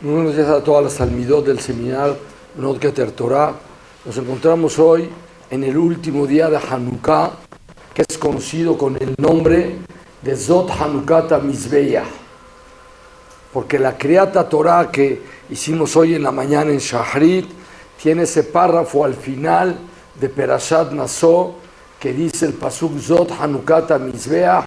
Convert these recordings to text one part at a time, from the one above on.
Buenos días a todas las talmidot del seminario Bnot Keter Torah. Nos encontramos hoy en el último día de Hanukkah, que es conocido con el nombre de Zot Hanukkah HaMizbeach, porque la Kriyat Torah que hicimos hoy en la mañana en Shahrit tiene ese párrafo al final de Perashat Naso que dice el pasuk Zot Hanukkah HaMizbeach,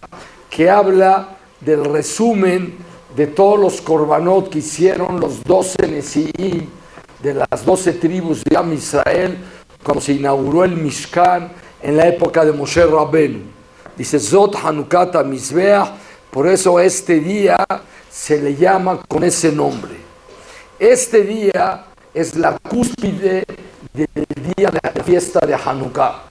que habla del resumen de todos los korbanot que hicieron los 12 Nesi'im de las 12 tribus de Am Israel cuando se inauguró el Mishkan en la época de Moshe Rabbeinu. Dice Zot Hanukkah HaMizbeach, por eso este día se le llama con ese nombre. Este día es la cúspide del día de la fiesta de Hanukkah.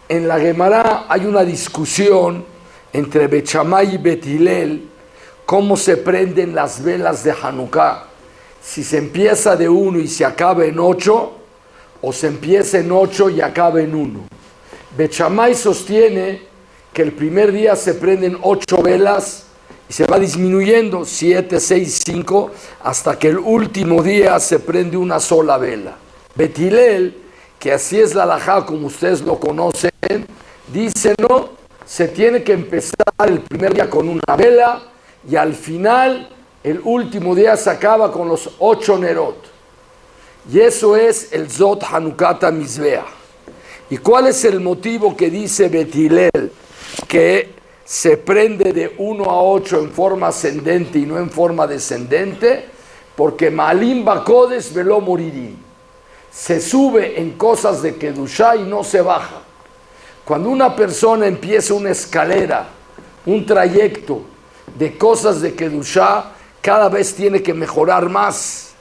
En la Gemara hay una discusión entre Bet Shammai y Bet Hillel cómo se prenden las velas de Hanukkah, si se empieza de 1 y se acaba en 8, o se empieza en 8 y acaba en 1. Bet Shammai sostiene que el primer día se prenden 8 velas y se va disminuyendo 7, 6, 5, hasta que el último día se prende una sola vela. Bet Hillel, que así es la halajá como ustedes lo conocen, dice no, se tiene que empezar el primer día con una vela, y al final, el último día se acaba con los 8 nerot. Y eso es el Zot Hanukkah HaMizbeach. ¿Y cuál es el motivo que dice Bet Hillel que se prende de 1 a 8 en forma ascendente y no en forma descendente? Porque Ma'alim Bakodesh velo moririm. Se sube en cosas de Kedushá y no se baja. Cuando una persona empieza una escalera, un trayecto, de cosas de Kedushá, cada vez tiene que mejorar más.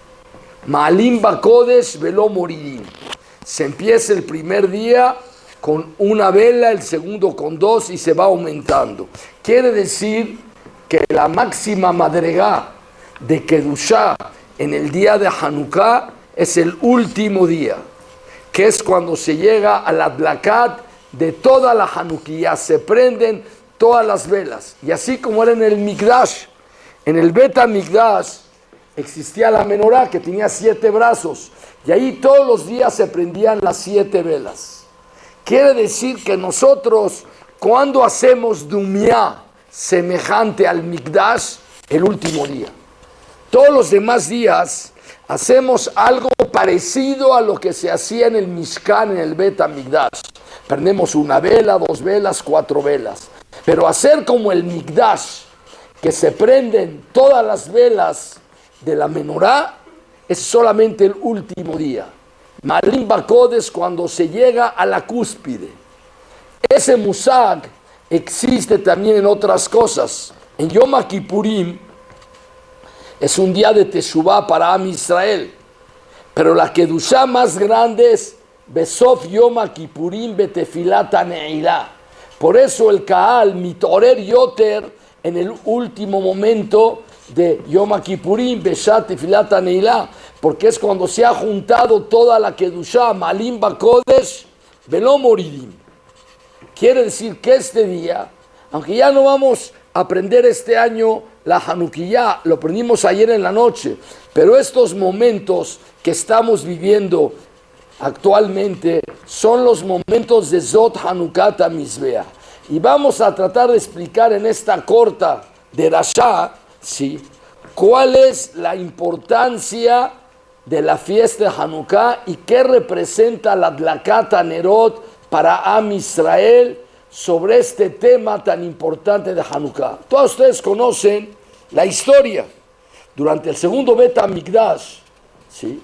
Ma'alim Bakodesh velo moririm. Se empieza el primer día con una vela, el segundo con 2 y se va aumentando. Quiere decir que la máxima madregá de Kedushá en el día de Hanukkah es el último día, que es cuando se llega al adlakat de toda la Hanukkah. Se prenden todas las velas, y así como era en el Mikdash, en el Bet HaMikdash existía la menorá que tenía 7 brazos, y ahí todos los días se prendían las 7 velas. Quiere decir que nosotros, cuando hacemos Dumiá semejante al Mikdash, el último día, todos los demás días hacemos algo parecido a lo que se hacía en el Mishkan, en el Bet HaMikdash. Prendemos una vela, 2 velas, 4 velas. Pero hacer como el Mikdash, que se prenden todas las velas de la menorá, es solamente el último día. Ma'alim Bakodesh, cuando se llega a la cúspide. Ese musag existe también en otras cosas. En Yom Kippurim es un día de Teshuvah para Am Israel. Pero la Kedushá más grande es Besof Yom Kippurim Betefilat HaNe'ilah. Por eso el Kaal mitorer yoter en el último momento de Yom Kippurim, Beshat Tefilat HaNe'ilah, porque es cuando se ha juntado toda la Kedushá, Ma'alim Bakodesh, velo moririm. Quiere decir que este día, aunque ya no vamos a aprender este año la Hanukkah, lo aprendimos ayer en la noche, pero estos momentos que estamos viviendo actualmente son los momentos de Zot Hanukkah HaMizbeach. Y vamos a tratar de explicar en esta corta derashá, ¿sí?, cuál es la importancia de la fiesta de Hanukkah y qué representa la Adlakat HaNerot para Am Israel sobre este tema tan importante de Hanukkah. Todos ustedes conocen la historia. Durante el segundo Bet HaMikdash, ¿sí?,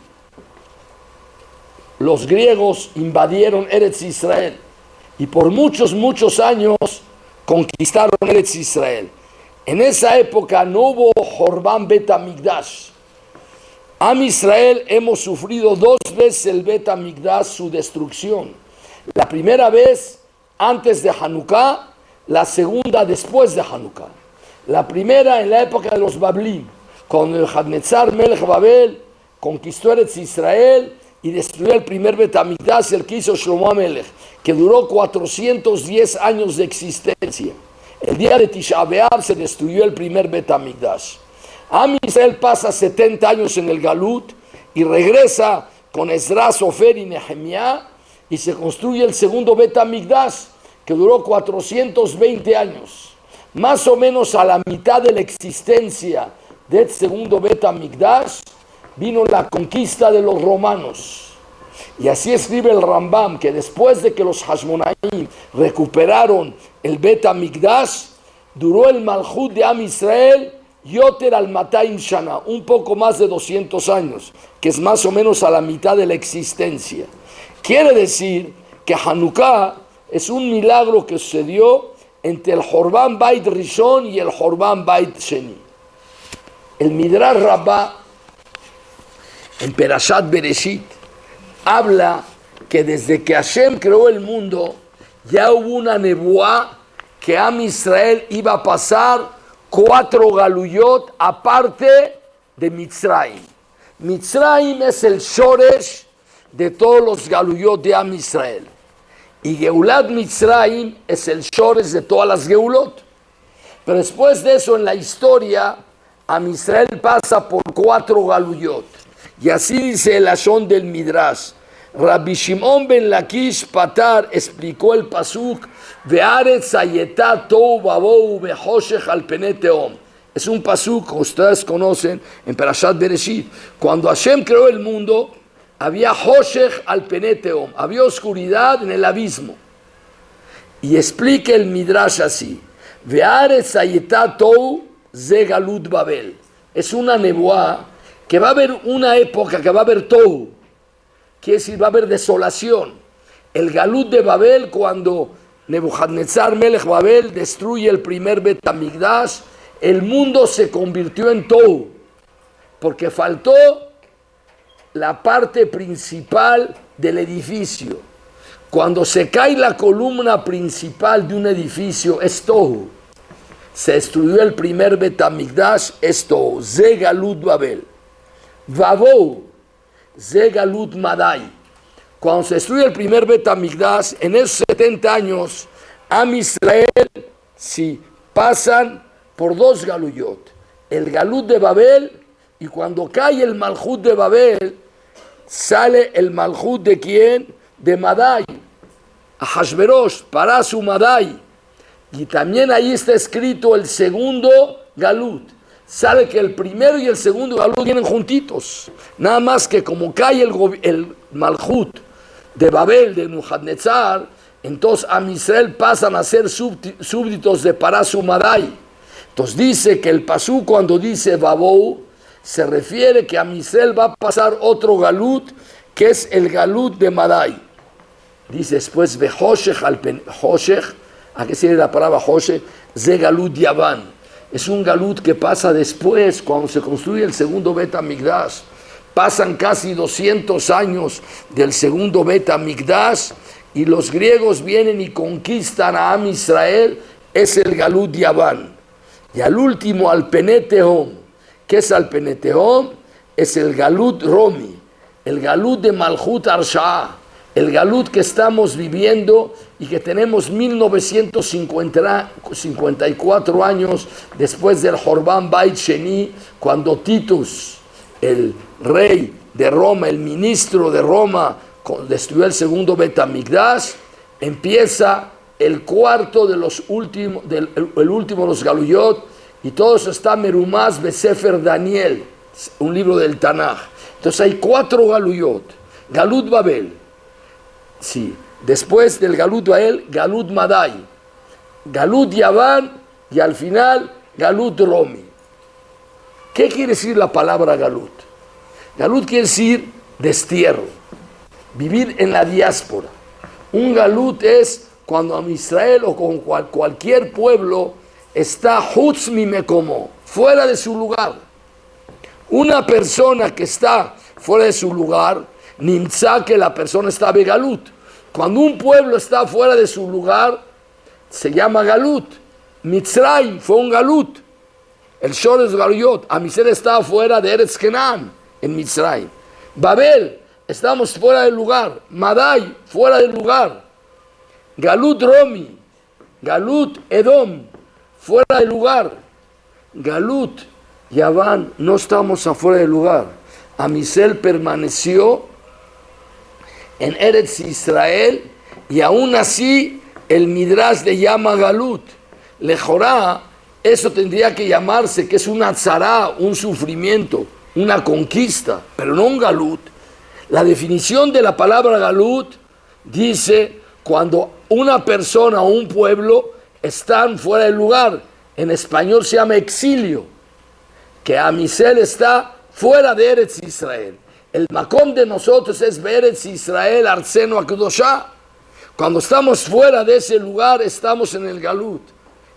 los griegos invadieron Eretz Israel y por muchos años conquistaron Eretz Israel. En esa época no hubo Jorban Bet HaMikdash. Am Israel hemos sufrido 2 veces el Bet HaMikdash, su destrucción. La primera vez antes de Hanukkah, la segunda después de Hanukkah. La primera en la época de los Bablim, cuando el Hadnetzar Melech Babel conquistó Eretz Israel y destruyó el primer Bet HaMikdash, el que hizo Shlomo HaMelech, que duró 410 años de existencia. El día de Tisha B'Av se destruyó el primer Bet HaMikdash. Am Israel pasa 70 años en el Galut y regresa con Esdras, Ofer y Nehemiah y se construye el segundo Bet HaMikdash, que duró 420 años. Más o menos a la mitad de la existencia del segundo Bet HaMikdash vino la conquista de los romanos. Y así escribe el Rambam, que después de que los Hashmonaim recuperaron el Bet HaMikdash, duró el Malchut de Am Israel Yoter al Mataim Shana, un poco más de 200 años, que es más o menos a la mitad de la existencia. Quiere decir que Hanukkah es un milagro que sucedió entre el Horban Bait Rishon y el Horban Bait Sheni. El Midrash Rabbah, en Perashat Bereshit, habla que desde que Hashem creó el mundo, ya hubo una nebuá que Am Israel iba a pasar 4 galuyot aparte de Mitzrayim. Mitzrayim es el shoresh de todos los galuyot de Am Israel. Y Geulat Mitzrayim es el shoresh de todas las geulot. Pero después de eso, en la historia, Am Israel pasa por 4 galuyot. Y así dice el Lashon del Midrash. Rabbi Shimon ben Lakish Patar explicó el pasuk Ve'aretz hayetá tohu vabou behoshech al pnei tehom. Es un pasuk que ustedes conocen en Perashat Bereshit. Cuando Hashem creó el mundo, había hoshech al pnei tehom, había oscuridad en el abismo. Y explica el Midrash así: Ve'aretz hayetá tohu ze galut Babel. Es una nebuá que va a haber una época que va a haber tohu. Quiere decir, va a haber desolación. El Galut de Babel, cuando Nebuchadnezzar Melech Babel destruye el primer Bet HaMikdash, el mundo se convirtió en Tohu, porque faltó la parte principal del edificio. Cuando se cae la columna principal de un edificio, es Tohu. Se destruyó el primer Bet HaMikdash, es Tohu. Ze Galut Babel. Vavou. Ze Galut Madai. Cuando se destruye el primer Bet HaMikdash, en esos 70 años, Am Israel, si pasan por 2 galuyot, el Galut de Babel, y cuando cae el Malchut de Babel, sale el Malchut de ¿quién? De Madai, Ahashverosh, para su Madai, y también ahí está escrito el segundo Galut. Sale que el primero y el segundo Galut vienen juntitos. Nada más que como cae el Malchut de Babel, de Nebuchadnezzar, entonces Am Israel pasan a ser súbditos de Parasu Madai. Entonces dice que el pasú cuando dice Babou, se refiere que Am Israel va a pasar otro Galut, que es el Galut de Madai. Dice después, Hoshech al pen Hoshech, ¿a qué sirve la palabra Hoshech? Ze Galut Yavan. Es un galut que pasa después, cuando se construye el segundo Bet HaMikdash. Pasan casi 200 años del segundo Bet HaMikdash y los griegos vienen y conquistan a Am Israel. Es el galut Yaván. Y al último, al pnei tehom. ¿Qué es al pnei tehom? Es el galut Romi, el galut de Malchut Arsha'a, el galut que estamos viviendo y que tenemos 1954 años después del Horban Bait Sheni, cuando Titus, el rey de Roma, el ministro de Roma, destruyó el segundo Bet HaMikdash, empieza el cuarto de los últimos, el último de los galuyot, y todo eso está merumaz besefer Daniel, un libro del Tanaj. Entonces hay 4 galuyot: Galut Babel, sí, después del Galut Babel, Galut Madai, Galut Yaván y al final Galut Romi. ¿Qué quiere decir la palabra Galut? Galut quiere decir destierro, vivir en la diáspora. Un Galut es cuando Am Israel o con cualquier pueblo está Hutz mi Mekomo, fuera de su lugar. Una persona que está fuera de su lugar, Nimtza, que la persona está Begalut. Cuando un pueblo está fuera de su lugar, se llama Galut. Mitzrayim fue un Galut. El Shores Galuyot, Am Israel estaba fuera de Eretz Kenan, en Mitzrayim. Babel, estamos fuera del lugar. Madai, fuera del lugar. Galut Romi, Galut Edom, fuera del lugar. Galut Yaván, no estamos afuera del lugar. Am Yisrael permaneció en Eretz Israel y aún así el Midrash le llama Galut. Lejorá, eso tendría que llamarse que es una tzará, un sufrimiento, una conquista, pero no un Galut. La definición de la palabra Galut dice cuando una persona o un pueblo están fuera del lugar. En español se llama exilio, que Am Yisrael está fuera de Eretz Israel. El makom de nosotros es Eretz Israel, Arzeno Akadoshá. Cuando estamos fuera de ese lugar, estamos en el Galut.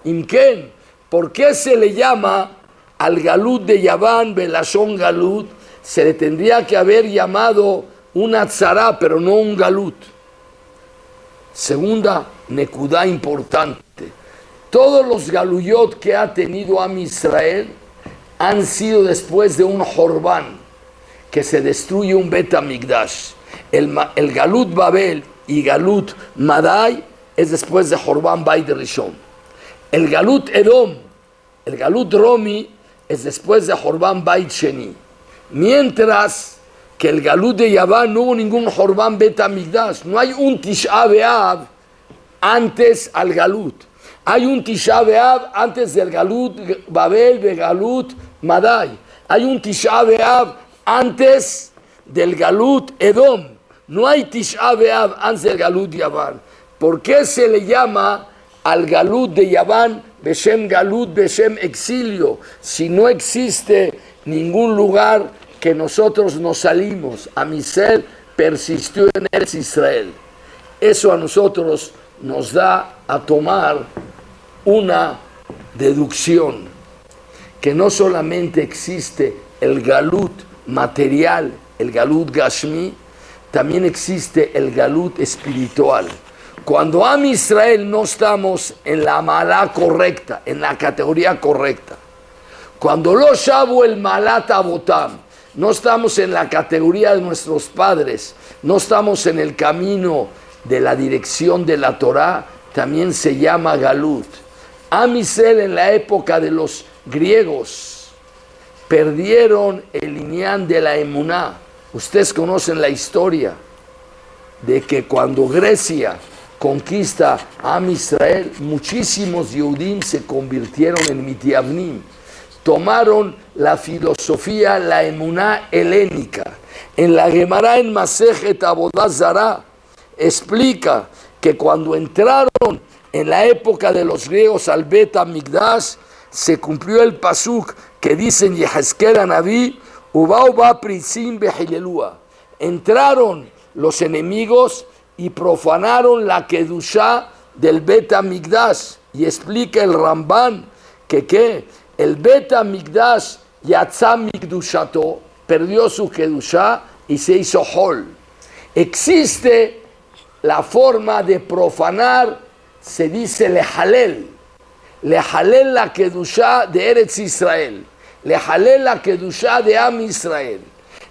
Imken, ¿por qué se le llama al Galut de Yaván, Belashon Galut? Se le tendría que haber llamado una tzará, pero no un Galut. Segunda nekudá importante. Todos los galuyot que ha tenido Am Israel han sido después de un Jorbán, que se destruye un Bet Hamikdash. El Galut Babel y Galut Madai es después de Jorbán Bait Rishon. El Galut Edom, el Galut Romi es después de Jorbán Bait Sheni. Mientras que el Galut de Yaván no hubo ningún Jorbán Bet Hamikdash. No hay un Tisha B'Av antes al Galut. Hay un Tisha B'Av antes del Galut Babel de Galut Madai. Hay un Tisha B'Av antes del Galut Edom. No hay Tisha B'Av antes del Galut Yaván. ¿Por qué se le llama al Galut de Yaván Beshem Galut, Beshem exilio? Si no existe ningún lugar que nosotros nos salimos. Am Yisrael persistió en Eretz Israel. Eso a nosotros nos da a tomar una deducción, que no solamente existe el Galut material, el Galut Gashmi, también existe el Galut espiritual. Cuando Am Israel no estamos en la malá correcta, en la categoría correcta, cuando lo shabu el malat abotam, no estamos en la categoría de nuestros padres, no estamos en el camino de la dirección de la Torá, también se llama Galut. Am Yisrael en la época de los griegos perdieron el inyan de la emuná. Ustedes conocen la historia de que cuando Grecia conquista a Am Yisrael, muchísimos Yehudim se convirtieron en Mitiavnim. Tomaron la filosofía, la emuná helénica. En la Gemara en Masejet Avodah Zará explica que cuando entraron en la época de los griegos al Bet Hamikdash, se cumplió el pasuk que dice en Yehezkel Anabí, Ubau ba pritzim behilelúa. Entraron los enemigos y profanaron la kedushá del Bet Hamikdash. Y explica el Ramban que el Bet Hamikdash yatzá mikdushato, perdió su kedushá y se hizo hol. Existe la forma de profanar, se dice lehalel la kedushá de Eretz Israel, lehalel la kedushá de Am Israel,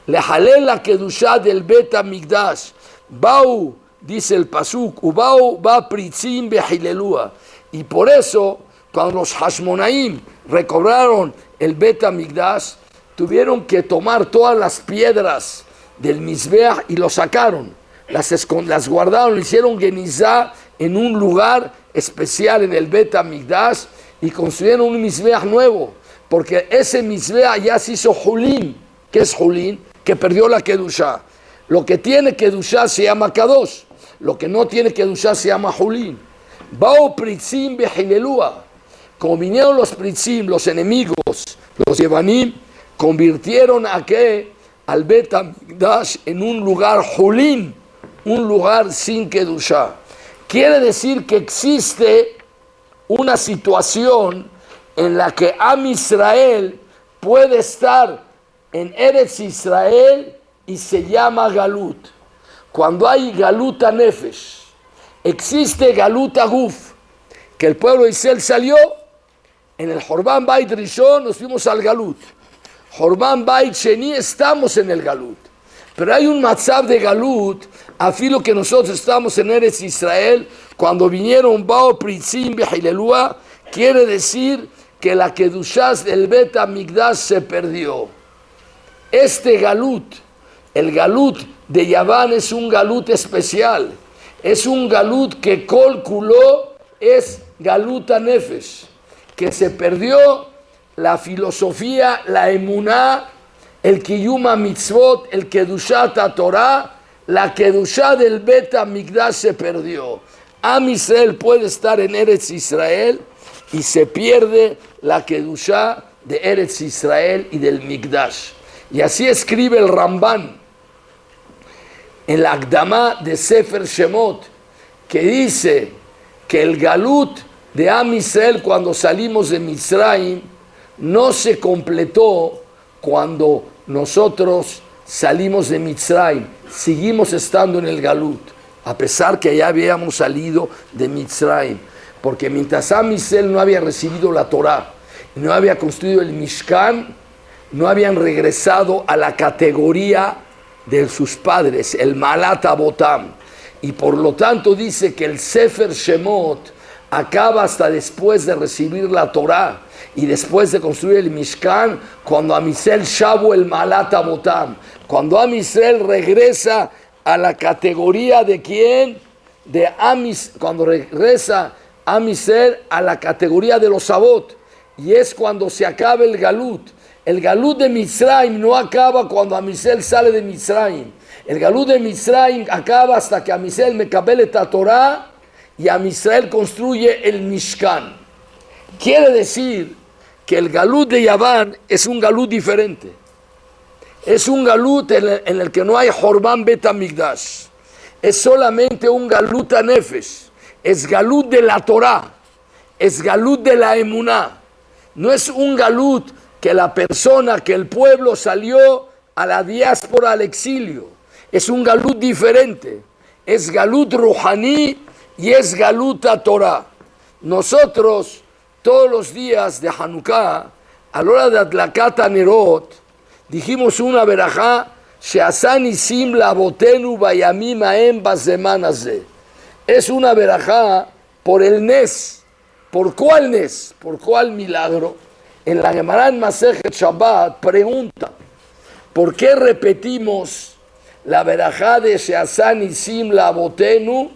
lehalel la kedushá del Bet Hamikdash. Bau, dice el pasuk, ubau ba pritzim behilelúa. Y por eso, cuando los Hashmonaim recobraron el Bet Hamikdash, tuvieron que tomar todas las piedras del Mizbeach y lo sacaron. Las guardaron, hicieron genizá en un lugar especial en el Bet Hamikdash y construyeron un Mizbeach nuevo, porque ese Mizbeach ya se hizo Julín. ¿Qué es Julín? Que perdió la Kedushá. Lo que tiene Kedushá se llama Kadosh, lo que no tiene Kedushá se llama Julín. Bao Pritzim Behilelúa. Como vinieron los Pritzim, los enemigos, los Yevanim, convirtieron al Bet Hamikdash en un lugar Julín, un lugar sin Kedushá. Quiere decir que existe una situación en la que Am Israel puede estar en Eretz Israel y se llama Galut. Cuando hay Galut Nefesh, existe Galut Aguf, que el pueblo de Israel salió en el Jorbán Bait Rishon, nos fuimos al Galut. Jorbán Bait Sheni, estamos en el Galut. Pero hay un matzav de Galut, afilo que nosotros estamos en Eretz Israel, cuando vinieron Bao Pritzim Behilelúa, quiere decir que la Kedushá del Bet HaMikdash se perdió. Este galut, el galut de Yaván, es un galut especial. Es un galut que calculó, es galut nefesh, que se perdió la filosofía, la emuná, el kiyum mitzvot, el kedushat Torah, la kedushá del Bet HaMikdash se perdió. Am Israel puede estar en Eretz Israel y se pierde la kedushá de Eretz Israel y del Mikdash. Y así escribe el Ramban en la Akdamá de Sefer Shemot, que dice que el galut de Am Israel cuando salimos de Mitzrayim no se completó cuando nosotros salimos de Mitzrayim. Seguimos estando en el galut, a pesar que ya habíamos salido de Mitzrayim, porque mientras Am Israel no había recibido la Torah, no había construido el Mishkan, no habían regresado a la categoría de sus padres, el Malat Abotam, y por lo tanto dice que el Sefer Shemot acaba hasta después de recibir la Torah y después de construir el Mishkan, cuando Am Israel shabu el Malat Abotam, cuando Am Israel regresa a la categoría de quién, de cuando regresa Am Israel a la categoría de los Avot, y es cuando se acaba el galut. El galut de Mitzrayim no acaba cuando Am Israel sale de Mitzrayim. El galut de Mitzrayim acaba hasta que Am Israel mekabel la Torah y Am Israel construye el Mishkan. Quiere decir que el galut de Yaván es un galut diferente. Es un galut en el que no hay Horban Bet HaMikdash. Es solamente un galut nefesh. Es galut de la Torah. Es galut de la emuná. No es un galut que la persona, que el pueblo salió a la diáspora, al exilio. Es un galut diferente. Es galut ruhaní y es galut a Torah. Nosotros, todos los días de Hanukkah, a la hora de Adlakat Nerot, dijimos una verajá, she'asa nisim labotenu bayamim haem bazeman hazeh. Es una verajá por el Nes. ¿Por cuál Nes? ¿Por cuál milagro? En la Gemara en Masejet Shabbat pregunta, ¿por qué repetimos la verajá de she'asa nisim labotenu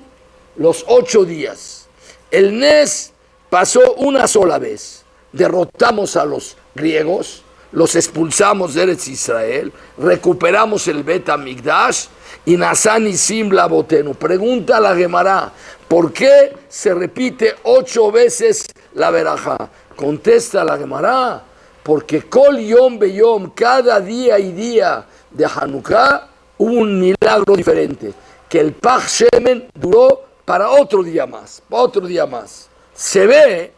los 8 días? El Nes pasó una sola vez. Derrotamos a los griegos, los expulsamos de Eretz Israel, recuperamos el Bet HaMikdash y Nasá Nisim Labotenu. Pregunta a la Gemara, ¿por qué se repite 8 veces la verajá? Contesta la Gemara, porque Kol Yom Beyom, cada día y día de Hanukkah, hubo un milagro diferente, que el Pach Shemen duró para otro día más, Se ve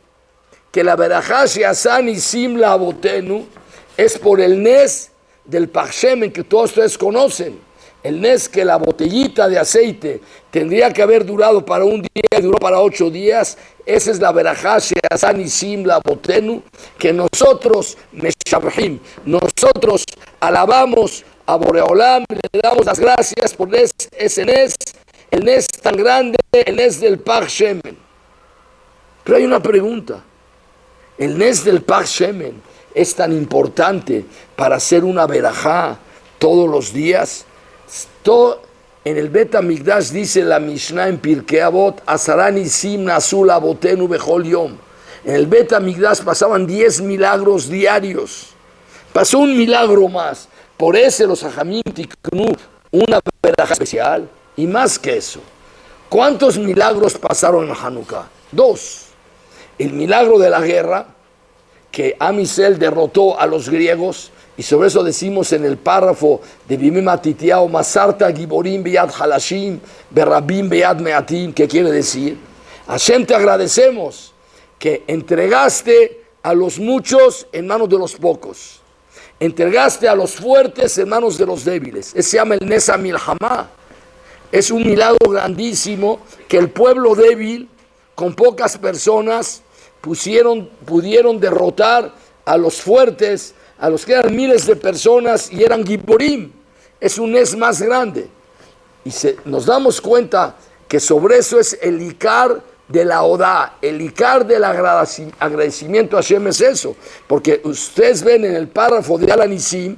que la verajá she'asa nisim labotenu es por el Nes del Pach Shemen que todos ustedes conocen. El Nes que la botellita de aceite tendría que haber durado para un día y duró para 8 días. Esa es la verajá she'asa nisim labotenu, que nosotros meshabhim, nosotros alabamos a Boreolam, le damos las gracias por ese Nes, el Nes tan grande, el Nes del Pach Shemen. Pero hay una pregunta. El Nes del Pach Shemen es tan importante para hacer una verajá todos los días. En el Bet HaMikdash dice la Mishnah en Pirkei Avot, Asara nisim nasu labotenu bechol yom. En el Bet HaMikdash pasaban 10 milagros diarios. Pasó un milagro más. Por eso los Hajamim tiknu una verajá especial. Y más que eso, ¿cuántos milagros pasaron en Hanukkah? 2. El milagro de la guerra, que Am Israel derrotó a los griegos, y sobre eso decimos en el párrafo de Bimim Matitiao, Masarta Giborim Beyad Halashim, Berabim Beyad Meatim, que quiere decir, Hashem, te agradecemos que entregaste a los muchos en manos de los pocos, entregaste a los fuertes en manos de los débiles. Ese se llama el Nes HaMilhamá. Es un milagro grandísimo que el pueblo débil, con pocas personas, pudieron derrotar a los fuertes, a los que eran miles de personas y eran Giborim. Es un Nes más grande. Y nos damos cuenta que sobre eso es el Ikar de la Odá, el Icar del agradecimiento a Hashem es eso, porque ustedes ven en el párrafo de Al-Anisim,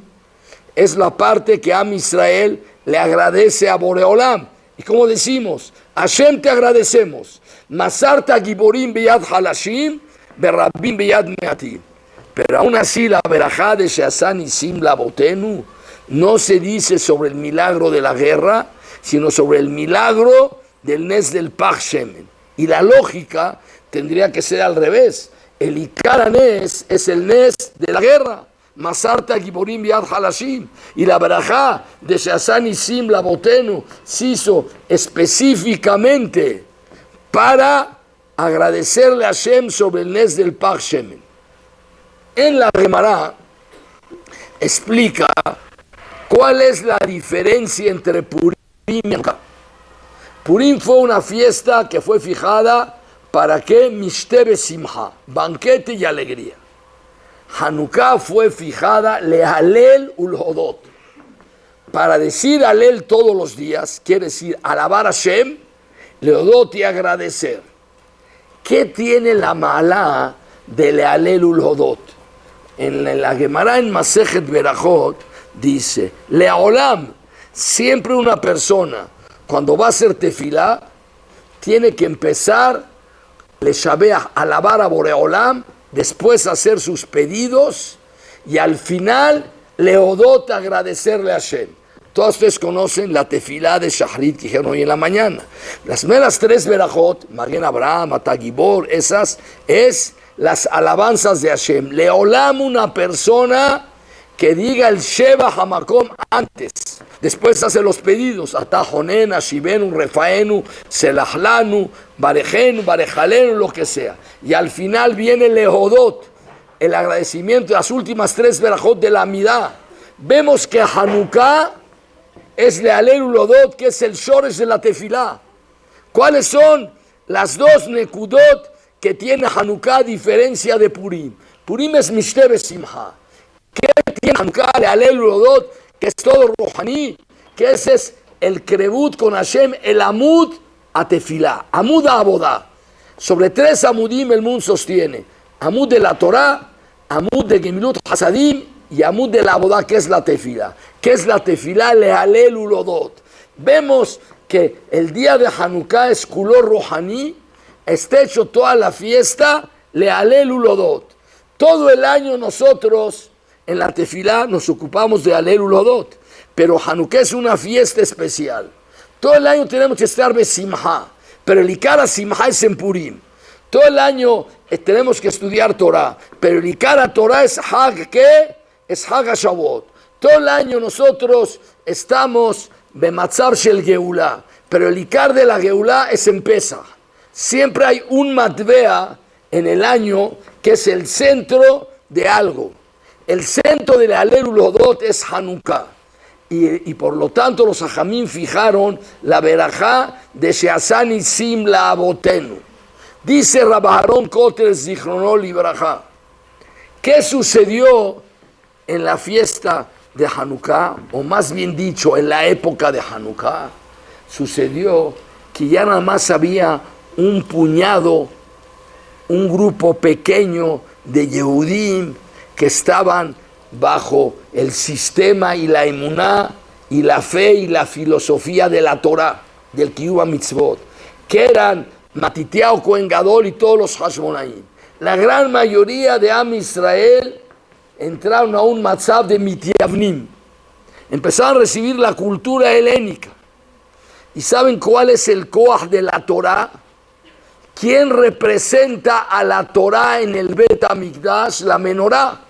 es la parte que Am Israel le agradece a Boreolam. Y como decimos, Hashem te agradecemos, Masarta Giborim Beyad Halashim, Berrabim Beyad Meatim. Pero aún así la verajá de Sheasá Nisim Labotenu no se dice sobre el milagro de la guerra, sino sobre el milagro del Nes del Pach Shemen. Y la lógica tendría que ser al revés. El Ikar Nes es el Nes de la guerra. Masarta Giborim Biad Halashim. Y la verajá de Sheasá Nisim Labotenu se hizo específicamente para agradecerle a Hashem sobre el Nes del Pach Shemen. En la Gemara explica cuál es la diferencia entre Purim y Hanukkah. Purim fue una fiesta que fue fijada para que Mishtebe Simha, banquete y alegría. Hanukkah fue fijada Lehalel Ulhodot, para decir Alel todos los días, quiere decir alabar a Hashem, Lehodot y agradecer. ¿Qué tiene la Ma'alá de Lehalel Ulhodot? En la Gemara en Masejet Berajot dice, Leolam, siempre una persona cuando va a hacer tefilá tiene que empezar Leshabeach, alabar a Boreolam, después hacer sus pedidos y al final Leodot, agradecerle a Hashem. Todos ustedes conocen la tefilá de Shahrit que dijeron hoy en la mañana. Las primeras tres Berajot, Magen Abraham, Atagibor, esas es las alabanzas de Hashem. Leolam, una persona que diga el Sheba Hamakom antes, después hace los pedidos, Atajonen, Ashivenu, Refaenu, Selahlanu, Barejenu, Barejalenu, lo que sea. Y al final viene Lehodot, el agradecimiento de las últimas tres Berajot de la Amidá. Vemos que Hanukkah es Lehalel Ulodot, que es el Shoresh de la Tefilá. ¿Cuáles son las dos Nekudot que tiene Hanukkah a diferencia de Purim? Purim es Mishtebe Simha. ¿Qué tiene Hanukkah? Lehalel Ulodot, que es todo Rohaní, que ese es el Krebut con Hashem, el Amud a Tefilá, Amud a Abodá. Sobre tres Amudim el mundo sostiene: Amud de la Torah, Amud de Gemilut Hasadim y Amud de la Abodá, que es la Tefilá. ¿Qué es la Tefilá? Lehalel Ulodot. Vemos que el día de Hanukkah es Kulor Rohaní, está hecho toda la fiesta, Lehalel Ulodot. Todo el año nosotros en la Tefilá nos ocupamos de Lehalel Ulodot, pero Hanukkah es una fiesta especial. Todo el año tenemos que estar besimha, pero el Ikara Simha es en Purim. Todo el año tenemos que estudiar Torah, pero el Ikara Torah es Hag, ¿qué? Es Hag HaShavuot. Todo el año nosotros estamos Bematzar Shel Geulá, pero el Ikar de la Geulá es en Pesach. Siempre hay un Matvea en el año que es el centro de algo. El centro de Lehalel Ulodot es Hanukkah. Y por lo tanto los Ajamim fijaron la verajá de Sheasá Nisim Labotenu. Dice Rabbi Aharon Kotel Zichrono Libraja, ¿qué sucedió en la fiesta de Hanukkah? O más bien dicho, en la época de Hanukkah, sucedió que ya nada más había un puñado, un grupo pequeño de Yehudim que estaban bajo el sistema y la emuná y la fe y la filosofía de la Torah, del Kiyuv Mitzvot, que eran Matitiao, Cohen Gadol y todos los Hashmonaim. La gran mayoría de Am Israel entraron a un matzab de Mityavnim, empezaron a recibir la cultura helénica. ¿Y saben cuál es el koach de la Torah? ¿Quién representa a la Torah en el Bet HaMikdash? La menorá.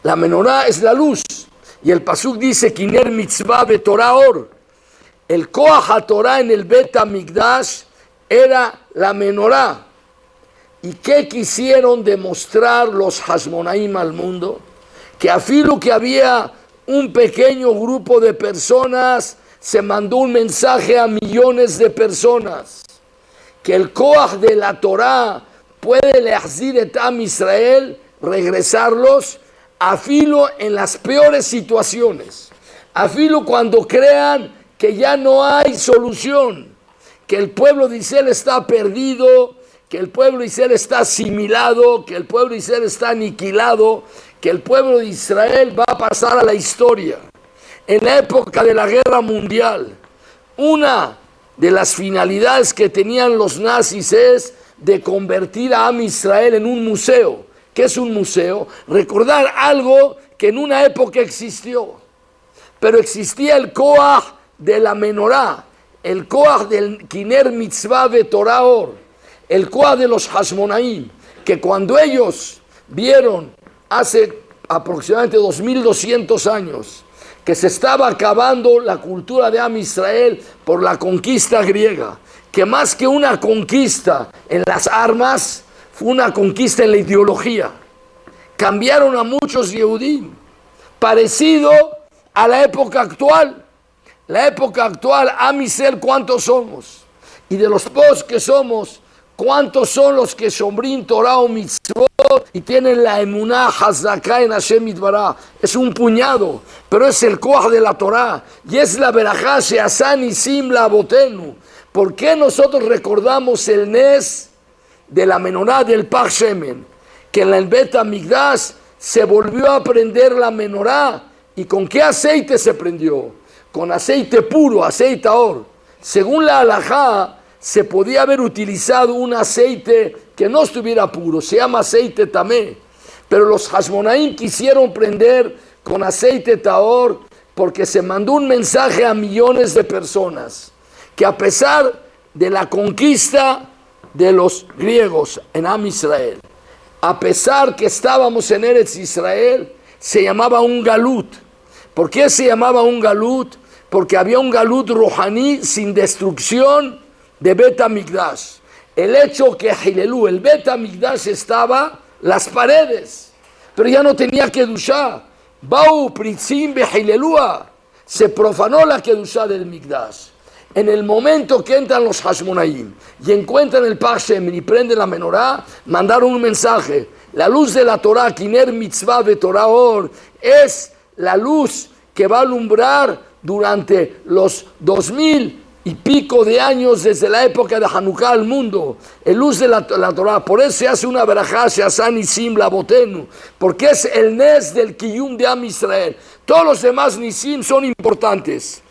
La menorá es la luz. Y el pasuk dice, Kiner mitzvah be Torah or. El koach a Torah en el Bet HaMikdash era la menorá. ¿Y qué quisieron demostrar los Hashmonaim al mundo? Que afilo que había un pequeño grupo de personas, se mandó un mensaje a millones de personas. Que el koach de la Torah puede leazir et Am Israel, regresarlos, afilo en las peores situaciones, afilo cuando crean que ya no hay solución, que el pueblo de Israel está perdido, que el pueblo de Israel está asimilado, que el pueblo de Israel está aniquilado, que el pueblo de Israel va a pasar a la historia. En la época de la guerra mundial, una de las finalidades que tenían los nazis es de convertir a Am Israel en un museo. ¿Qué es un museo? Recordar algo que en una época existió. Pero existía el Koach de la menorá, el Koach del Kiner Mitzvah de Torah Or, el Koach de los Hashmonaim, que cuando ellos vieron hace aproximadamente 2200 años que se estaba acabando la cultura de Am Israel por la conquista griega, que más que una conquista en las armas, fue una conquista en la ideología. Cambiaron a muchos Yehudim, parecido a la época actual. La época actual, Am Israel, ¿cuántos somos? Y de los pocos que somos, ¿cuántos son los que Shomrim Torah o Mitzvot y tienen la emuná hazaká en Hashem Yitbaraj? Es un puñado, pero es el koach de la Torah y es la verajá she'asá nisim la'avotenu. ¿Por qué nosotros recordamos el Nes de la menorá del Pach Shemen? Que en el Bet HaMikdash se volvió a prender la menorá. ¿Y con qué aceite se prendió? Con aceite puro, aceite Or. Según la halajá, se podía haber utilizado un aceite que no estuviera puro, se llama aceite tamé. Pero los Hashmonaim quisieron prender con aceite Taor porque se mandó un mensaje a millones de personas que a pesar de la conquista de los griegos en Am Israel, a pesar que estábamos en Eretz Israel, se llamaba un galut. ¿Por qué se llamaba un galut? Porque había un galut rohaní sin destrucción de Bet HaMikdash. El hecho que Hilelú, el Bet HaMikdash estaba las paredes, pero ya no tenía Kedushá. Bau Pritzim Behilelúa, se profanó la Kedushá del Mikdash. En el momento que entran los Hashmonaim y encuentran el Pach Shemen y prenden la menorá, mandaron un mensaje. La luz de la Torah, Kiner Mitzvah de Torah Or, es la luz que va a alumbrar durante los 2000 y pico de años desde la época de Hanukkah al mundo. El luz de la Torah. Por eso se hace una verajá, she'asá nisim la'avotenu, porque es el Nes del Kiyum de Am Israel. Todos los demás nisim son importantes,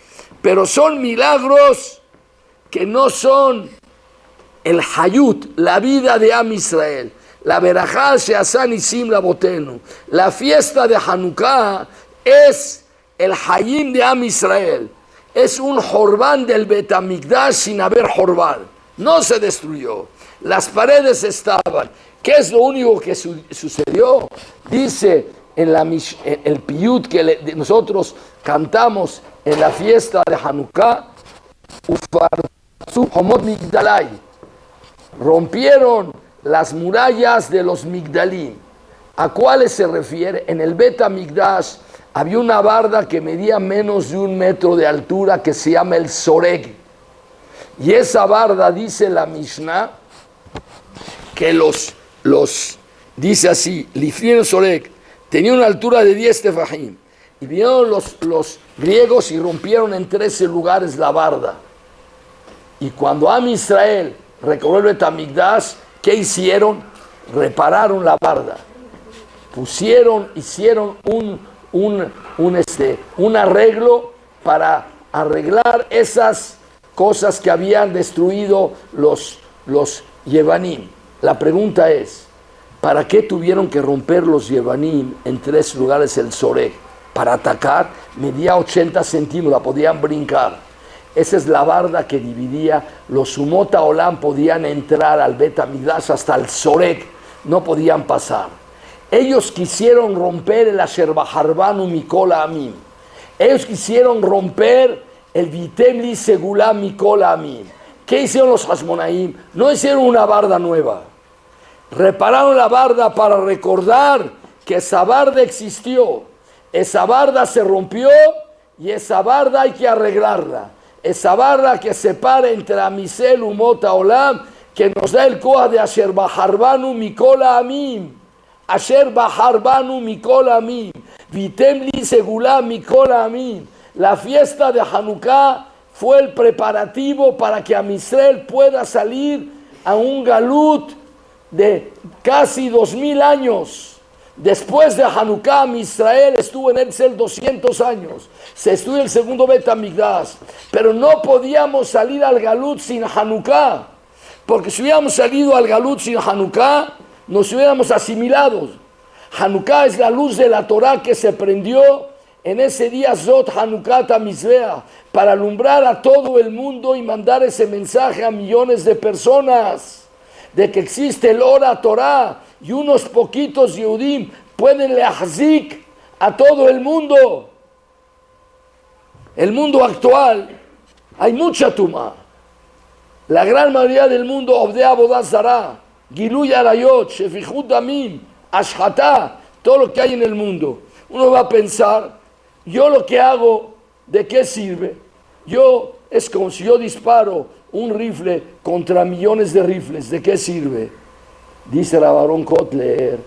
pero son milagros que no son el Hayut, la vida de Am Israel. La verajá, she'asá nisim la'avotenu. La fiesta de Hanukkah es el Hayim de Am Israel. Es un Jorbán del Bet HaMikdash sin haber Jorbán. No se destruyó. Las paredes estaban. ¿Qué es lo único que sucedió? Dice en el piyut que nosotros cantamos en la fiesta de Hanukkah, Ufarzu Homot Migdalai. Rompieron las murallas de los Migdalim. ¿A cuáles se refiere? En el Bet HaMikdash había una barda que medía menos de 1 metro de altura que se llama el Soreg. Y esa barda, dice la Mishnah, que dice así, Lifnien Soreg, tenía una altura de 10 tefajim. Y vinieron los griegos y rompieron en 13 lugares la barda. Y cuando Am Israel recobró el Bet HaMikdash, ¿qué hicieron? Repararon la barda. Hicieron un arreglo para arreglar esas cosas que habían destruido los Yevanim. La pregunta es, ¿para qué tuvieron que romper los Yevanim en 3 lugares el Soreg? Para atacar, medía 80 centímetros, la podían brincar. Esa es la barda que dividía. Los Umot Haolam podían entrar al Bet HaMikdash hasta el Soreg, no podían pasar. Ellos quisieron romper el Asher Baharbanu Mikol Amim. Ellos quisieron romper el Vitem Li Segulá Mikol Amim. ¿Qué hicieron los Hashmonaim? No hicieron una barda nueva. Repararon la barda para recordar que esa barda existió. Esa barda se rompió y esa barda hay que arreglarla. Esa barda que separa entre Amisel Umot Haolam, que nos da el Koah de Asher Baharbanu Mikol Amim. Asher Baharbanu Mikol Amim, Vitem Li Segulá Mikol Amim. La fiesta de Hanukkah fue el preparativo para que Amisrael pueda salir a un galut de casi 2000 años. Después de Hanukkah, Israel estuvo en Herzl 200 años. Se estudia el segundo Bet HaMikdash. Pero no podíamos salir al galut sin Hanukkah. Porque si hubiéramos salido al galut sin Hanukkah, nos hubiéramos asimilado. Hanukkah es la luz de la Torah que se prendió en ese día Zot Hanukkah Tamizbeah, para alumbrar a todo el mundo y mandar ese mensaje a millones de personas de que existe el Ora Torah y unos poquitos Yehudim pueden lehazik a todo el mundo. El mundo actual hay mucha tumá. La gran mayoría del mundo obdea Avodah Zarah, Giluy Arayot, Shefichut Damim, Ashhatá, todo lo que hay en el mundo. Uno va a pensar, yo lo que hago, ¿de qué sirve? Es como si yo disparo un rifle contra millones de rifles, ¿de qué sirve? Dice la Baron Kotler,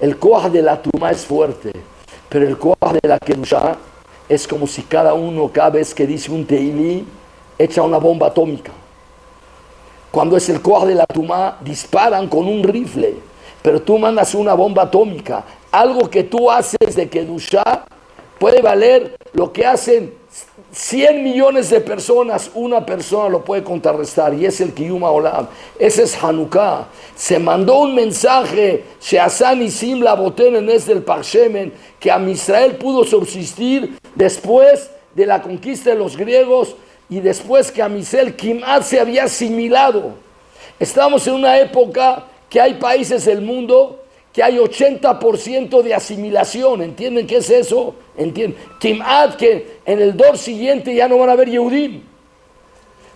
el koach de la tumá es fuerte, pero el koach de la kedushá es como si cada vez que dice un teilí, echa una bomba atómica. Cuando es el koach de la tumá, disparan con un rifle, pero tú mandas una bomba atómica. Algo que tú haces de kedushá puede valer lo que hacen 100 millones de personas. Una persona lo puede contrarrestar, y es el Kiyum Haolam. Ese es Hanukkah. Se mandó un mensaje, Sheasan y Sim la boten en es del Parshemen, que a Israel pudo subsistir después de la conquista de los griegos y después que a Israel Kimat se había asimilado. Estamos en una época que hay países del mundo que hay 80% de asimilación. ¿Entienden qué es eso? ¿Entienden? Kimat, que en el dor siguiente ya no van a haber Yehudim.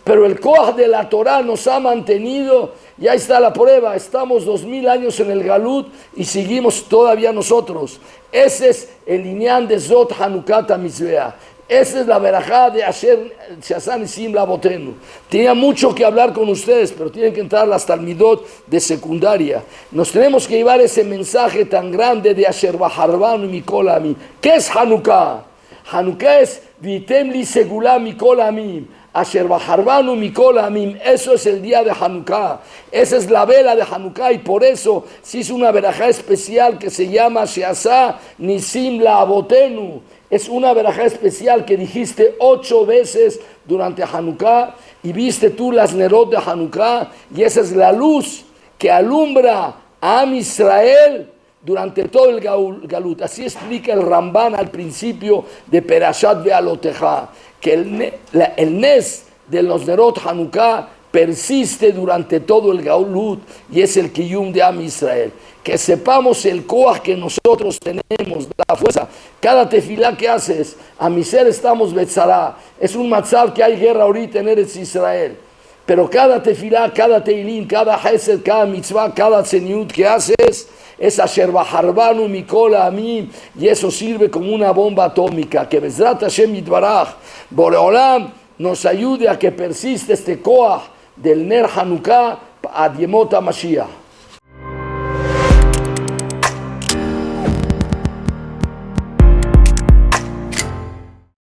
Pero el koach de la Torah nos ha mantenido, y ahí está la prueba. Estamos 2000 años en el galut y seguimos todavía nosotros. Ese es el inyan de Zot Hanukkah Tamizbeah. Esa es la verajá de Asher Sheasan y Sim la botenu. Tenía mucho que hablar con ustedes, pero tienen que entrar las talmidot de secundaria. Nos tenemos que llevar ese mensaje tan grande de Asher Baharbanu Mikol Amim. ¿Qué es Hanukkah? Hanukkah es Vitem li Segulá Mikol Amim. Asher Baharbanu Mikol Amim. Eso es el día de Hanukkah. Esa es la vela de Hanukkah, y por eso se hizo una verajá especial que se llama Sheasan Nisim la botenu. Es una verajá especial que dijiste 8 veces durante Hanukkah, y viste tú las nerot de Hanukkah, y esa es la luz que alumbra a Am Israel durante todo el galut. Así explica el Ramban al principio de Perashat Ve'aloteja, que el nes de los nerot Hanukkah persiste durante todo el galut, y es el kiyum de Am Israel. Que sepamos el koach que nosotros tenemos, la fuerza. Cada tefilá que haces, a mi ser estamos betzará. Es un matzab que hay guerra ahorita en Eretz Israel. Pero cada tefilá, cada teilín, cada hesed, cada mitzvah, cada tzeniut que haces, es Asher Baharbanu Mikol Amim, y eso sirve como una bomba atómica. Que Bezrat Hashem Yitbaraj, Boreolam, nos ayude a que persiste este koach del Ner Hanukkah ad Yemot HaMashiach.